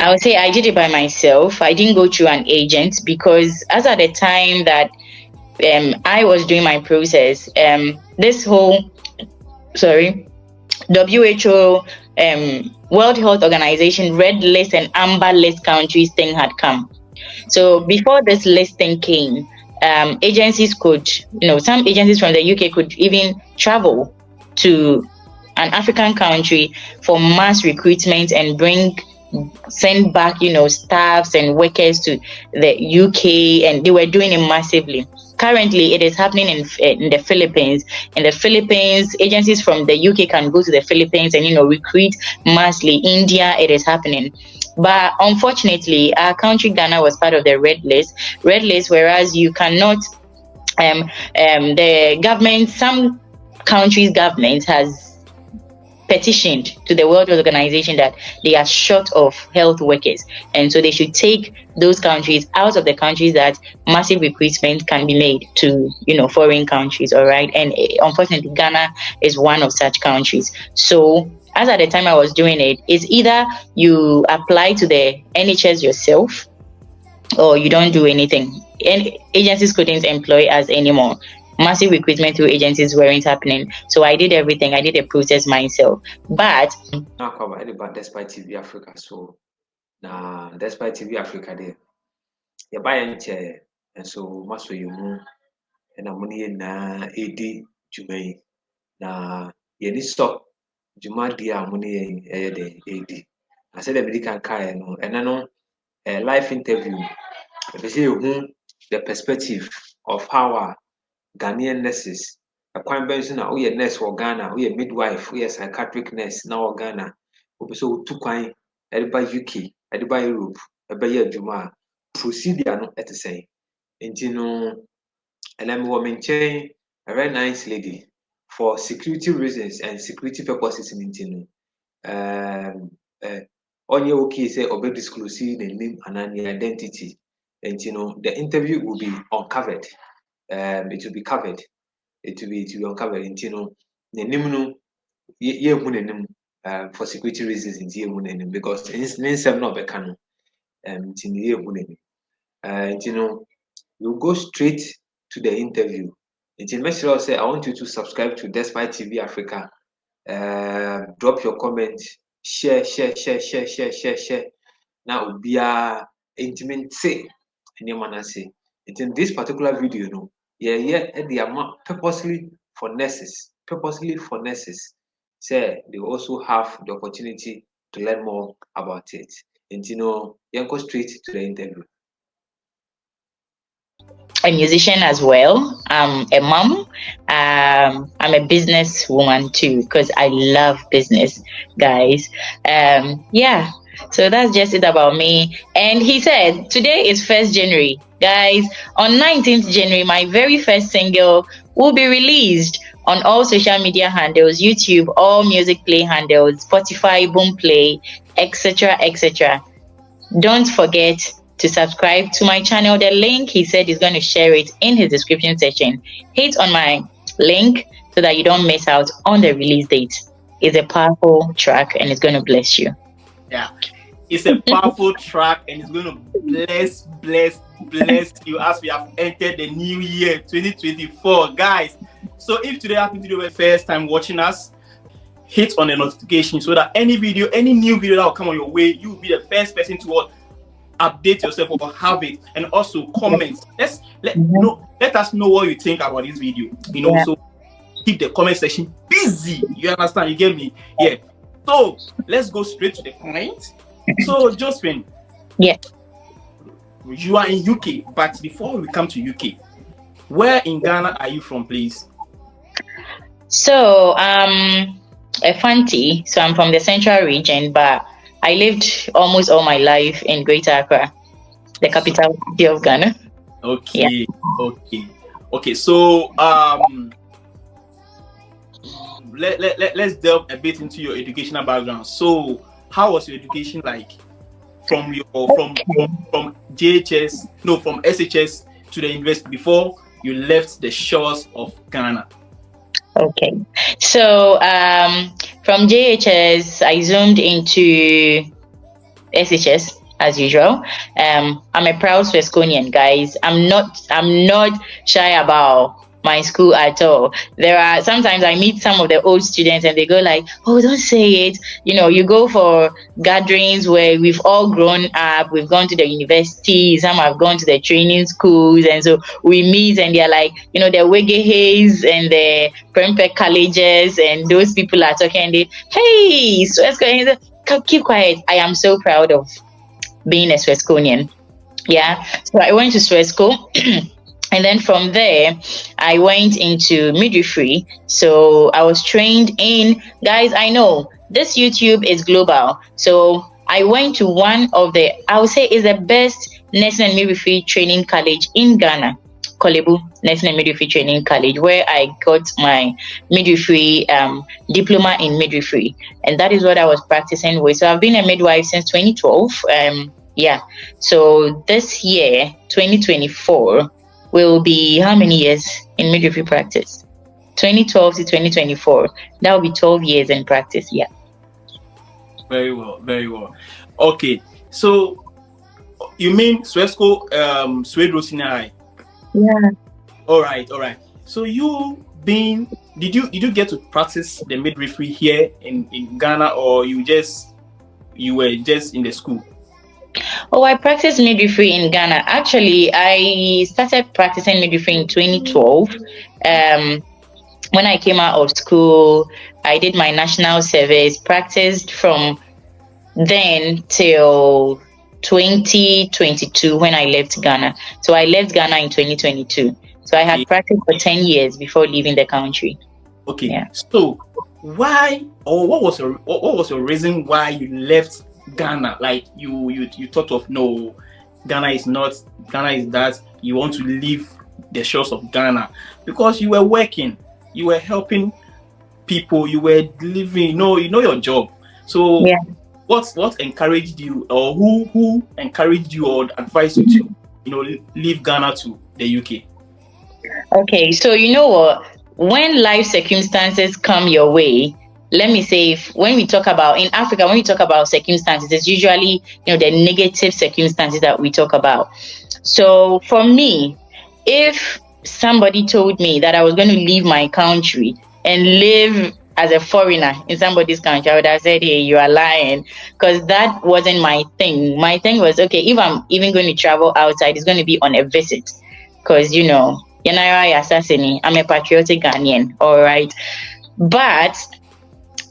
I would say I did it by myself. I didn't go through an agent because as at the time that I was doing my process, this whole WHO, World Health Organization red list and amber list countries thing had come. So before this listing came, agencies could, some agencies from the UK could even travel to an African country for mass recruitment and send back, staffs and workers to the UK, and they were doing it massively. Currently, it is happening in the Philippines. In the Philippines, agencies from the UK can go to the Philippines and recruit massively. India, it is happening. But unfortunately, our country Ghana was part of the red list. Whereas you cannot. The government, some countries' government has petitioned to the World Health Organization that they are short of health workers, and so they should take those countries out of the countries that massive recruitment can be made to foreign countries. All right, and unfortunately Ghana is one of such countries. So as at the time I was doing it, it's either you apply to the NHS yourself or you don't do anything. And agencies couldn't employ us anymore. Massive recruitment through agencies weren't happening. So I did everything. I did the process myself. But now cover about Despite TV Africa. So now Despite TV Africa there. You buy chair and so must you move and I'm money na AD Jumay. Na you stop Juma dia money the AD. I said the medical car no and I know a live interview. If you see the perspective of how Ghanaian nurses, a quite bench now, we are nurse for Ghana, we are midwife, we are psychiatric nurse now Ghana. We so two kind, everybody UK, everybody Europe, everybody Juma. Procedure no at the same. And and I'm woman chain, a very nice lady for security reasons and security purposes in on your okay say obey disclose the name and the identity. And the interview will be uncovered. It will be covered. It will be uncovered. And the name for security reasons in because in some not becano. You go straight to the interview. Until Messi say, I want you to subscribe to Despite TV Africa. Drop your comment, share. Now be a intimate say. And your man say. In this particular video, they are purposely for nurses. Say they also have the opportunity to learn more about it. And you go straight to the interview. A musician as well. I'm a mom. I'm a business woman too because I love business, guys. Yeah. So that's just it about me. And he said today is 1st January, guys. On 19th January, my very first single will be released on all social media handles: YouTube, all music play handles, Spotify, Boomplay, etc. Don't forget to subscribe to my channel. The link, he said, he's going to share it in his description section. Hit on my link so that you don't miss out on the release date. It's a powerful track and it's going to bless you. Yeah, it's a powerful track and it's going to bless you as we have entered the new year 2024, guys. So if today happened to be the first time watching us, hit on the notification so that any new video that will come on your way, you will be the first person to update yourself or have it, and also comment. Let us know what you think about this video. So keep the comment section busy. You understand? You get me? Yeah. So let's go straight to the point. So Josephine, yeah, you are in UK, but before we come to UK, where in Ghana are you from, please? So a Fanti. So I'm from the central region, but I lived almost all my life in Greater Accra, the capital city of Ghana. Okay, yeah. Okay. So let's delve a bit into your educational background. So how was your education like from SHS to the university before you left the shores of Ghana? Okay, so from JHS, I zoomed into SHS as usual. I'm a proud Swesconian, guys. I'm not shy about my school at all. There are sometimes I meet some of the old students and they go like, "Oh, don't say it." You go for gatherings where we've all grown up, we've gone to the university, some have gone to the training schools, and so we meet and they're like, the Wege Hayes and the Prempeh colleges, and those people are talking and they, "Hey, Swesconian, keep quiet." I am so proud of being a Swesconian. Yeah. So I went to Swesco. And then from there, I went into midwifery. So I was trained in, guys, I know this YouTube is global. So I went to one of the, I would say is the best nursing and midwifery training college in Ghana, Kolebu Nursing and Midwifery Training College, where I got my midwifery diploma in midwifery. And that is what I was practicing with. So I've been a midwife since 2012. Yeah. So this year, 2024, will be how many years in midwifery practice? 2012 to 2024. That will be 12 years in practice. Yeah. Very well, very well. Okay, so you mean Swesco, Swedro Sinai? Yeah. All right. So did you get to practice the midwifery here in Ghana, or you were just in the school? Oh, I practiced midwifery in Ghana. Actually, I started practicing midwifery in 2012. When I came out of school, I did my national service, practiced from then till 2022 when I left Ghana. So I left Ghana in 2022. So I had practiced for 10 years before leaving the country. Okay. Yeah. So why, or what was your reason why you left Ghana? Like you thought of, no, Ghana is that, you want to leave the shores of Ghana, because you were working, you were helping people, you were living, you know your job. So yeah. What encouraged you, or who encouraged you or advised you to leave Ghana to the UK? Okay, so you know what, when life circumstances come your way, let me say, when we talk about in Africa, when we talk about circumstances, it's usually the negative circumstances that we talk about. So for me, if somebody told me that I was going to leave my country and live as a foreigner in somebody's country, I would have said, "Hey, you are lying," because that wasn't my thing. My thing was, okay, if I'm even going to travel outside, it's going to be on a visit, because I'm a patriotic Ghanaian, all right. But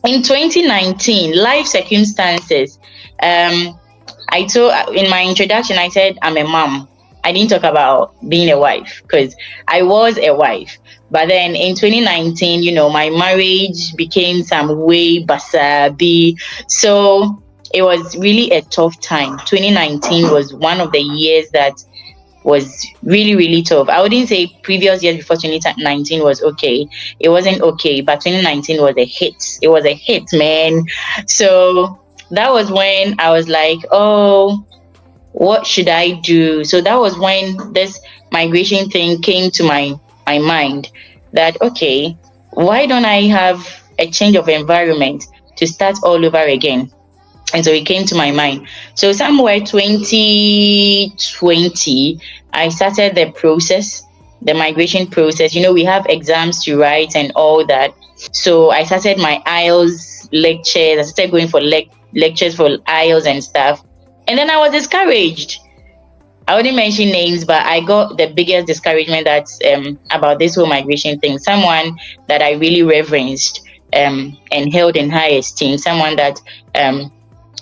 in 2019, life circumstances, I told in my introduction, I said I'm a mom. I didn't talk about being a wife, because I was a wife. But then in 2019, my marriage became some way basabi. So it was really a tough time. 2019 was one of the years that was really, really tough. I wouldn't say previous years before 2019 was okay. It wasn't okay, but 2019 was a hit. It was a hit, man. So that was when I was like, oh, what should I do? So that was when this migration thing came to my mind, that, okay, why don't I have a change of environment to start all over again? And so it came to my mind. So somewhere 2020, I started the process, the migration process. We have exams to write and all that. So I started my IELTS lectures. I started going for lectures for IELTS and stuff. And then I was discouraged. I wouldn't mention names, but I got the biggest discouragement that's about this whole migration thing. Someone that I really reverenced and held in high esteem. Someone that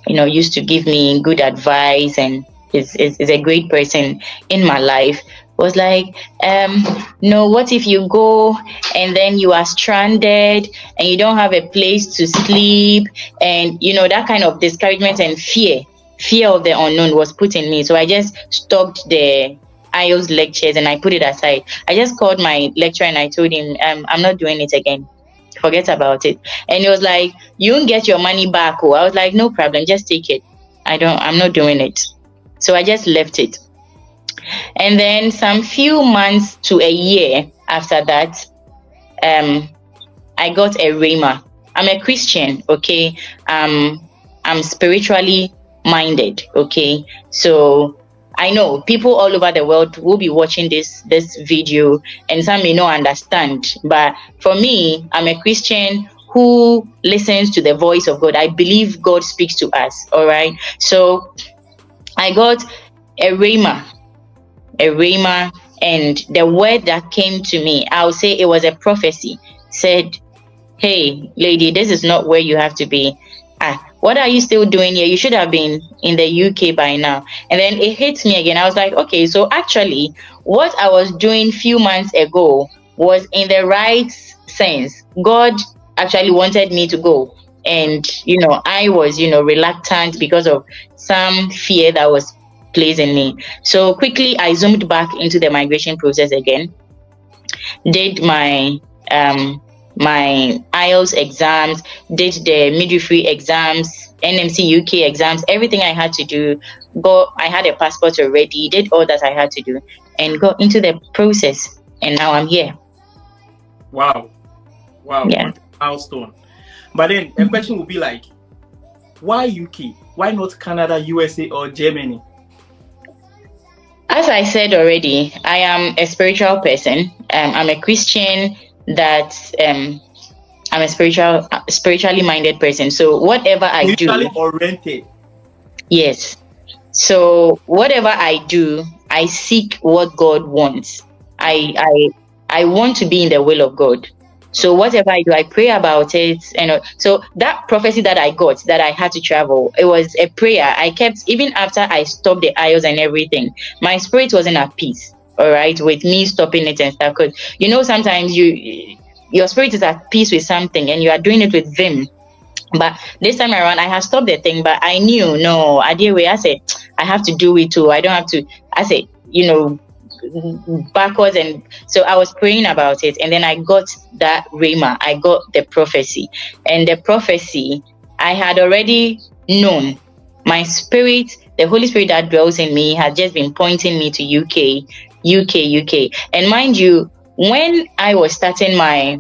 used to give me good advice and is a great person in my life, was like, no, what if you go and then you are stranded and you don't have a place to sleep? And that kind of discouragement and fear of the unknown was put in me. So I just stopped the IELTS lectures and I put it aside. I just called my lecturer and I told him, I'm not doing it again. Forget about it. And he was like, you won't get your money back. Oh, I was like, no problem, just take it. I'm not doing it. So I just left it. And then some few months to a year after that, I got a rhema. I'm a Christian, okay? I'm spiritually minded. Okay, so I know people all over the world will be watching this video, and some may not understand. But for me, I'm a Christian who listens to the voice of God. I believe God speaks to us. All right. So I got a rhema, and the word that came to me, I'll say it was a prophecy, said, "Hey, lady, this is not where you have to be. What are you still doing here? You should have been in the UK by now." And then it hit me again. I was like, okay, so actually, what I was doing few months ago was in the right sense. God actually wanted me to go. And, I was, reluctant because of some fear that was placed in me. So quickly, I zoomed back into the migration process again, did my IELTS exams, did the midwifery exams, NMC UK exams, everything I had to do. I had a passport already, did all that I had to do, and got into the process. And now I'm here. Wow. Yeah. What a milestone. But then a question would be like, why UK? Why not Canada, USA, or Germany? As I said already, I am a spiritual person. I'm a Christian that I'm a spiritually minded person. So whatever I do, spiritually oriented. Yes. So whatever I do, I seek what God wants. I want to be in the will of God. So whatever I do, I pray about it. And so that prophecy that I got, that I had to travel, it was a prayer. I kept, even after I stopped the IELTS and everything, my spirit wasn't at peace. All right, with me stopping it and stuff. Because sometimes your spirit is at peace with something and you are doing it with vim. But this time around, I have stopped the thing. But I knew, no, I said, I have to do it too. I don't have to. I said, backwards. And so I was praying about it, and then I got that rhema, I got the prophecy. And the prophecy, I had already known. My spirit, the Holy Spirit that dwells in me, had just been pointing me to UK. And mind you, when I was starting my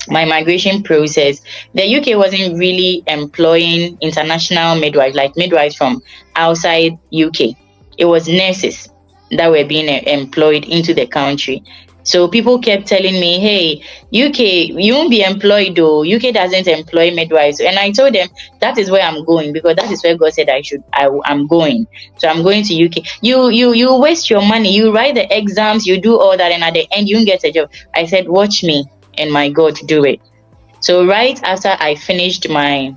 migration process, the UK wasn't really employing international midwives, like midwives from outside UK. It was nurses that were being employed into the country. So people kept telling me, hey, UK, you won't be employed though. UK doesn't employ midwives. And I told them that is where I'm going, because that is where God said I'm going. So I'm going to UK. You waste your money. You write the exams, you do all that, and at the end you won't get a job. I said, watch me and my God do it. So right after I finished my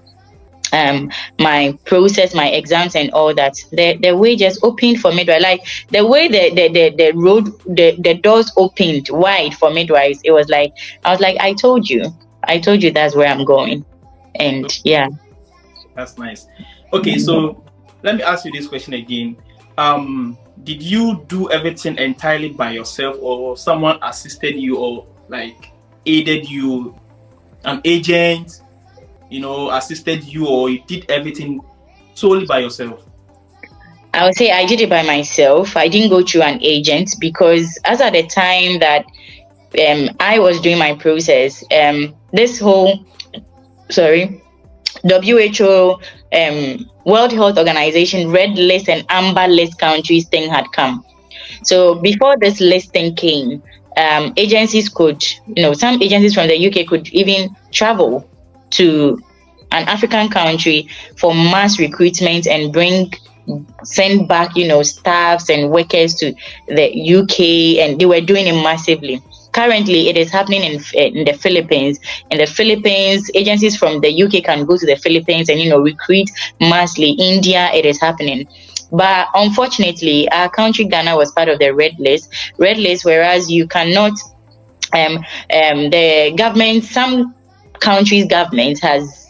process, my exams and all that, the way just opened for midwives. Like the way the doors opened wide for midwives, it was like, I was like, I told you that's where I'm going. And yeah. That's nice. Okay, so let me ask you this question again. Did you do everything entirely by yourself, or someone assisted you, or like aided you, an agent, assisted you, or you did everything solely by yourself? I would say I did it by myself. I didn't go through an agent, because as at the time that I was doing my process, this whole WHO, World Health Organization red list and amber list countries thing had come. So before this listing came, agencies could, some agencies from the UK could even travel to an African country for mass recruitment and send back, staffs and workers to the UK, and they were doing it massively. Currently, it is happening in the Philippines. In the Philippines, agencies from the UK can go to the Philippines and, recruit massively. India, it is happening. But unfortunately, our country, Ghana, was part of the red list, whereas you cannot, the government, some countries' government has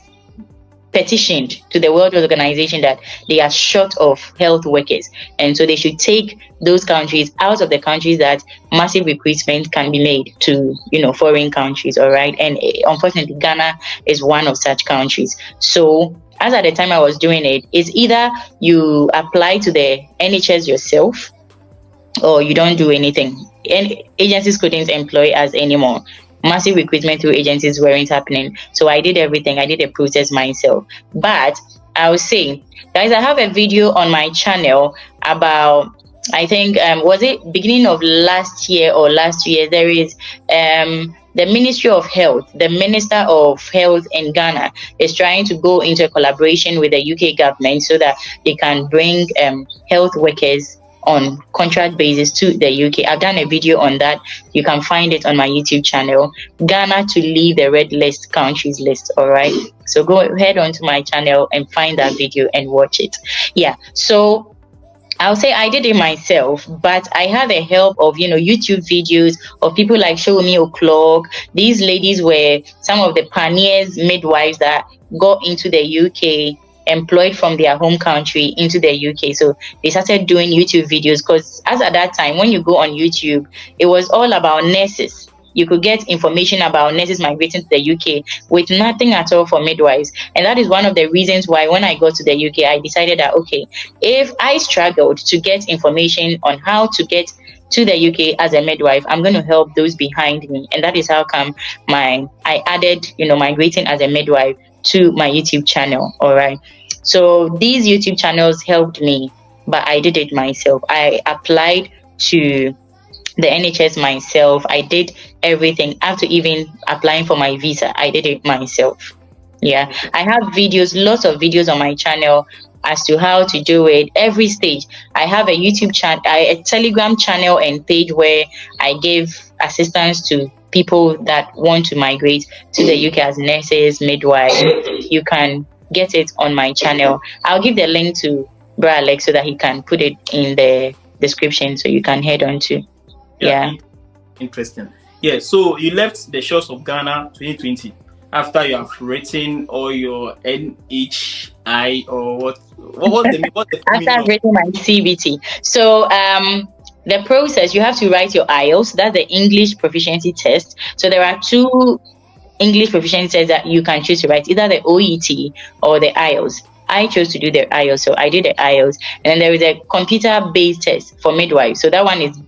petitioned to the World Health Organization that they are short of health workers, and so they should take those countries out of the countries that massive recruitment can be made to, foreign countries. All right, and unfortunately, Ghana is one of such countries. So as at the time I was doing it, it's either you apply to the NHS yourself, or you don't do anything. And agencies couldn't employ us anymore. Massive recruitment through agencies weren't happening. So I did everything. I did the process myself. But I would say, guys, I have a video on my channel about, I think, was it beginning of last year or last 2 years? There is the Ministry of Health, the Minister of Health in Ghana is trying to go into a collaboration with the UK government so that they can bring health workers on contract basis to the UK. I've done a video on that. You can find it on my YouTube channel. Ghana to leave the red list countries list. All right. So go head onto my channel and find that video and watch it. Yeah. So I'll say I did it myself, but I had the help of, YouTube videos of people like Show Me O'Clock. These ladies were some of the pioneers, midwives that got into the UK, employed from their home country into the UK. So they started doing YouTube videos because as at that time, when you go on YouTube, it was all about nurses. You could get information about nurses migrating to the UK with nothing at all for midwives. And that is one of the reasons why when I got to the UK, I decided that, okay, if I struggled to get information on how to get to the UK as a midwife, I'm going to help those behind me. And that is how come I added, migrating as a midwife to my YouTube channel. All right. So these YouTube channels helped me, but I did it myself. I applied to the NHS myself. I did everything after even applying for my visa. I did it myself. Yeah. I have videos, lots of videos on my channel as to how to do it, every stage. I have a YouTube channel, a Telegram channel and page where I give assistance to people that want to migrate to the UK as nurses, midwives. You can get it on my channel. I'll give the link to Bra Alex so that he can put it in the description so you can head on to. Yeah. Interesting. Yeah, so you left the shores of Ghana 2020 after you have written all your NHI or what after I've written my CBT. So the process, you have to write your IELTS. That's the English proficiency test. So there are two English proficiency tests that you can choose to write, either the OET or the IELTS. I chose to do the IELTS, so I did the IELTS. And then there is a computer-based test for midwives. So that one is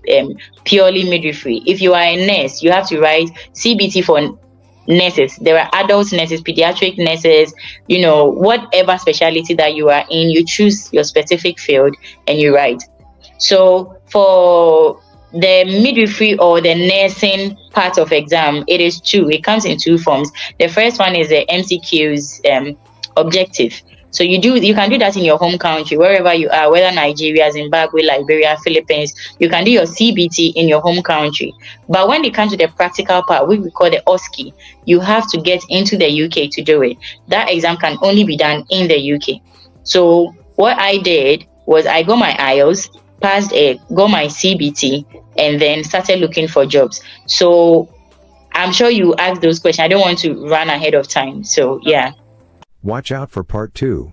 purely midwifery. If you are a nurse, you have to write CBT for nurses. There are adult nurses, pediatric nurses, whatever specialty that you are in, you choose your specific field and you write. So for the midwifery or the nursing part of exam, it is two. It comes in two forms. The first one is the MCQs objective. So you can do that in your home country, wherever you are, whether Nigeria, Zimbabwe, Liberia, Philippines, you can do your CBT in your home country. But when it comes to the practical part, which we call the OSCE, you have to get into the UK to do it. That exam can only be done in the UK. So what I did was I got my IELTS, passed it, got my CBT, and then started looking for jobs. So I'm sure you asked those questions. I don't want to run ahead of time. So yeah. Watch out for part 2.